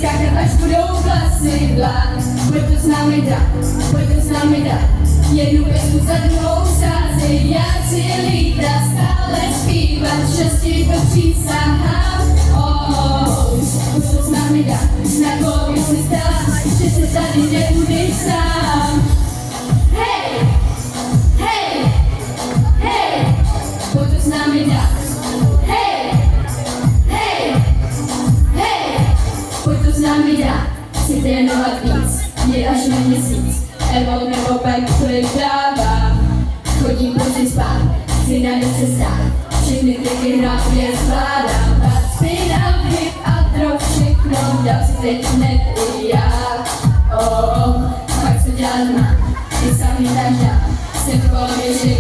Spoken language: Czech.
skákat až budou vlasy vlád. Pojď to s námi dát, pojď to s námi dát. Jednu pěsku za druhou sázej, já chci lítat, stále zpívat, štěstí to přísahám. Pojď to s námi dát, na kolik si stala, že se tady nebudeš sám. Hej, hej, hej, pojď to s námi dát. Hej, hej, hej, pojď to s námi dát. Chci trénovat víc, je až na měsíc. Evo nebo backflip dávám. Chodím pozdě spát, chci na se stát. Všechny triky hravě zvládám. Spinám hip a drop všechno, dal si teď hned i já. Fakt se dělat má, ty sami tak dám. Jsem v hlavě, že